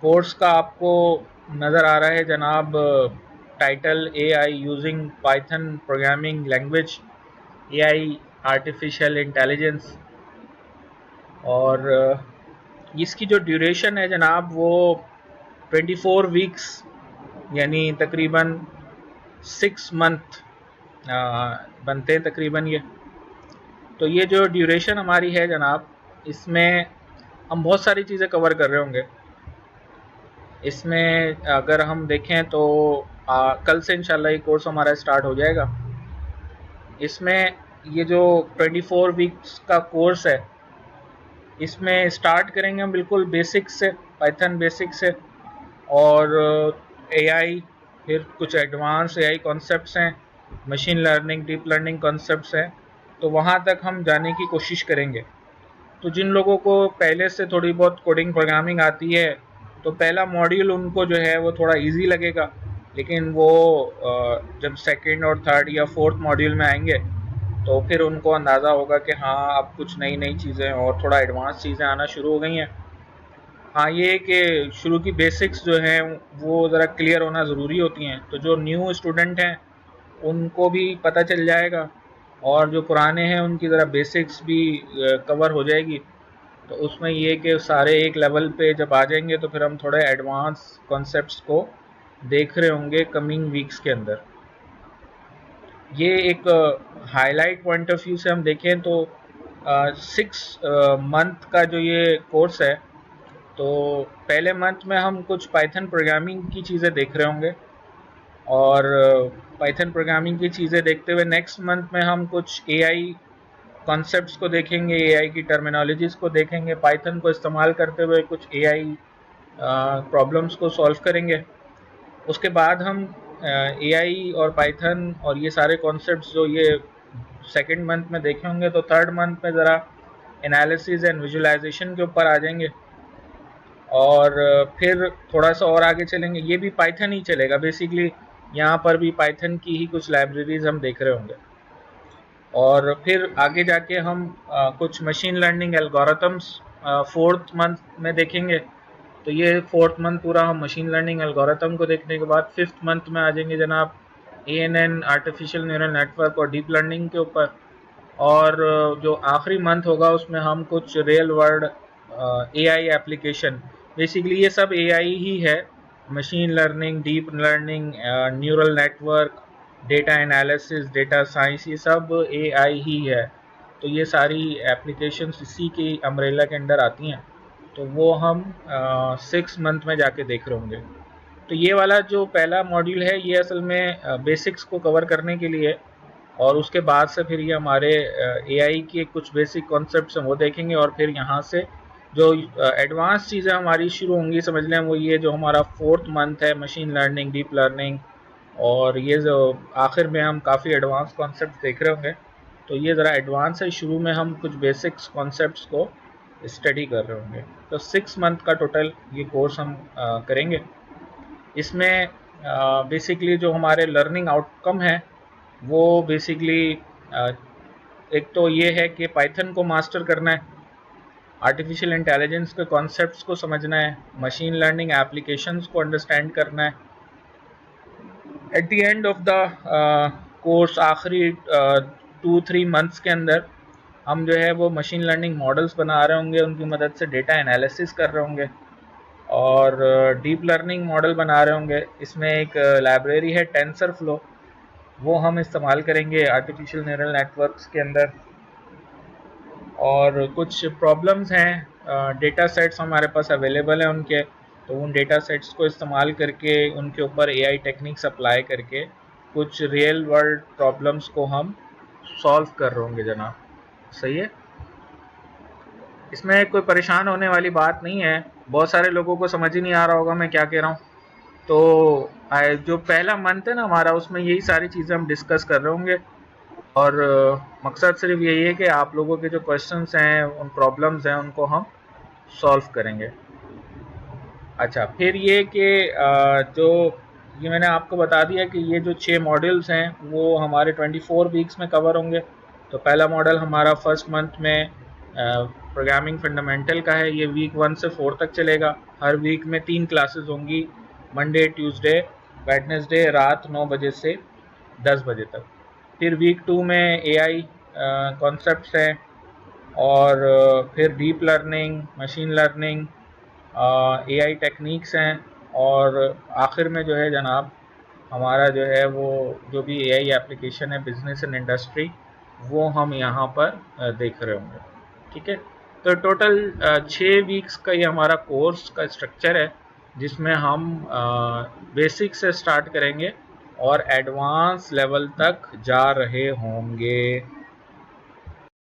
Course का आपको नज़र आ रहा है जनाब, title AI using Python programming language, AI artificial intelligence. और इसकी जो ड्यूरेशन है जनाब वो 24 वीक्स यानी तकरीबन 6 मंथ बनते हैं तकरीबन ये। तो ये जो ड्यूरेशन हमारी है जनाब, इसमें हम बहुत सारी चीज़ें कवर कर रहे होंगे। इसमें अगर हम देखें तो कल से इंशाल्लाह ये कोर्स हमारा स्टार्ट हो जाएगा। इसमें ये जो 24 वीक्स का कोर्स है, इसमें स्टार्ट करेंगे हम बिल्कुल बेसिक से, पाइथन बेसिक से, और एआई, फिर कुछ एडवांस एआई कॉन्सेप्ट्स हैं, machine learning, deep learning concepts हैं, तो वहाँ तक हम जाने की कोशिश करेंगे। तो जिन लोगों को पहले से थोड़ी बहुत कोडिंग प्रोग्रामिंग आती है, तो पहला मॉड्यूल उनको जो है वो थोड़ा इजी लगेगा, लेकिन वो जब सेकंड और थर्ड या फोर्थ मॉड्यूल में आएंगे तो फिर उनको अंदाज़ा होगा कि हाँ अब कुछ नई नई चीज़ें और थोड़ा एडवांस चीज़ें आना शुरू हो गई हैं। हाँ, ये कि शुरू की बेसिक्स जो हैं वो ज़रा क्लियर होना ज़रूरी होती हैं, तो जो न्यू स्टूडेंट हैं उनको भी पता चल जाएगा, और जो पुराने हैं उनकी ज़रा बेसिक्स भी कवर हो जाएगी। तो उसमें ये कि सारे एक लेवल पे जब आ जाएंगे तो फिर हम थोड़े एडवांस कॉन्सेप्ट्स को देख रहे होंगे कमिंग वीक्स के अंदर। ये एक हाईलाइट पॉइंट ऑफ व्यू से हम देखें तो 6 मंथ का जो ये कोर्स है, तो पहले मंथ में हम कुछ पाइथन प्रोग्रामिंग की चीज़ें देख रहे होंगे, और पाइथन प्रोग्रामिंग की चीज़ें देखते हुए नेक्स्ट मंथ में हम कुछ एआई कॉन्सेप्ट्स को देखेंगे, एआई की टर्मिनोलॉजीज़ को देखेंगे, पाइथन को इस्तेमाल करते हुए कुछ एआई प्रॉब्लम्स को सॉल्व करेंगे। उसके बाद हम एआई और पाइथन और ये सारे कॉन्सेप्ट्स जो ये सेकंड मंथ में देखे होंगे, तो थर्ड मंथ में ज़रा एनालिसिस एंड विजुअलाइजेशन के ऊपर आ जाएंगे, और फिर थोड़ा सा और आगे चलेंगे। ये भी पाइथन ही चलेगा बेसिकली, यहाँ पर भी पाइथन की ही कुछ लाइब्रेरीज हम देख रहे होंगे, और फिर आगे जाके हम कुछ machine learning algorithms fourth month में देखेंगे। तो ये फोर्थ मंथ पूरा हम मशीन लर्निंग एल्गोरिथम को देखने के बाद फिफ्थ मंथ में आ जाएंगे जनाब एएनएन, आर्टिफिशियल न्यूरल नेटवर्क और डीप लर्निंग के ऊपर, और जो आखिरी मंथ होगा उसमें हम कुछ real world AI application, basically ये सब एआई ही है, machine learning, deep learning, neural network, data analysis, data science, ये सब एआई ही है। तो ये सारी एप्लीकेशंस इसी की अम्ब्रेला के अंडर आती हैं, तो वो हम 6 मंथ में जाके देख रहे होंगे। तो ये वाला जो पहला मॉड्यूल है ये असल में बेसिक्स को कवर करने के लिए, और उसके बाद से फिर ये हमारे एआई के कुछ बेसिक कॉन्सेप्ट्स हैं वो देखेंगे, और फिर यहाँ से जो एडवांस चीज़ें हमारी शुरू होंगी समझ लें, वो ये जो हमारा फोर्थ मंथ है, मशीन लर्निंग, डीप लर्निंग, और ये जो आखिर में हम काफ़ी एडवांस कॉन्सेप्ट देख रहे होंगे। तो ये ज़रा एडवांस है, शुरू में हम कुछ बेसिक्स कॉन्सेप्ट्स को स्टडी कर रहे होंगे। तो 6 मंथ का टोटल ये कोर्स हम करेंगे। इसमें बेसिकली जो हमारे लर्निंग आउटकम है वो बेसिकली एक तो ये है कि पाइथन को मास्टर करना है, आर्टिफिशियल इंटेलिजेंस के कॉन्सेप्ट्स को समझना है, मशीन लर्निंग एप्लीकेशंस को अंडरस्टैंड करना है। At the end of the course, आखिरी 2-3 मंथ्स के अंदर हम जो है वो मशीन लर्निंग मॉडल्स बना रहे होंगे, उनकी मदद से डेटा एनालिसिस कर रहे होंगे, और डीप लर्निंग मॉडल बना रहे होंगे। इसमें एक लाइब्रेरी है टेंसर फ्लो, वो हम इस्तेमाल करेंगे आर्टिफिशियल न्यूरल नेटवर्क्स के अंदर। और कुछ प्रॉब्लम्स हैं, डेटा सेट्स हमारे पास अवेलेबल हैं उनके, तो उन डेटा सेट्स को इस्तेमाल करके उनके ऊपर एआई टेक्निक्स अप्लाई करके कुछ रियल वर्ल्ड प्रॉब्लम्स को हम सॉल्व कर रहे होंगे जनाब। सही है, इसमें कोई परेशान होने वाली बात नहीं है। बहुत सारे लोगों को समझ ही नहीं आ रहा होगा मैं क्या कह रहा हूँ। तो जो पहला मंथ है ना हमारा, उसमें यही सारी चीज़ें हम डिस्कस कर रहे होंगे, और मकसद सिर्फ यही है कि आप लोगों के जो क्वेश्चंस हैं, उन प्रॉब्लम्स हैं, उनको हम सॉल्व करेंगे। अच्छा, फिर ये कि जो ये मैंने आपको बता दिया कि ये जो 6 मॉड्यूल्स हैं वो हमारे 24 वीक्स में कवर होंगे। तो पहला मॉडल हमारा फर्स्ट मंथ में प्रोग्रामिंग फंडामेंटल का है, ये वीक 1 से 4 तक चलेगा। हर वीक में 3 क्लासेस होंगी, मंडे, ट्यूसडे, वेडनेसडे रात 9 बजे से 10 बजे तक। फिर वीक 2 में एआई कॉन्सेप्ट्स हैं, और फिर deep learning, machine learning, AI techniques हैं, और आखिर में जो है जनाब हमारा जो है वो जो भी एआई एप्लीकेशन है बिजनेस एंड इंडस्ट्री, वो हम यहाँ पर देख रहे होंगे। ठीक है, तो टोटल 6 वीक्स का ये हमारा कोर्स का स्ट्रक्चर है, जिसमें हम बेसिक से स्टार्ट करेंगे और एडवांस लेवल तक जा रहे होंगे।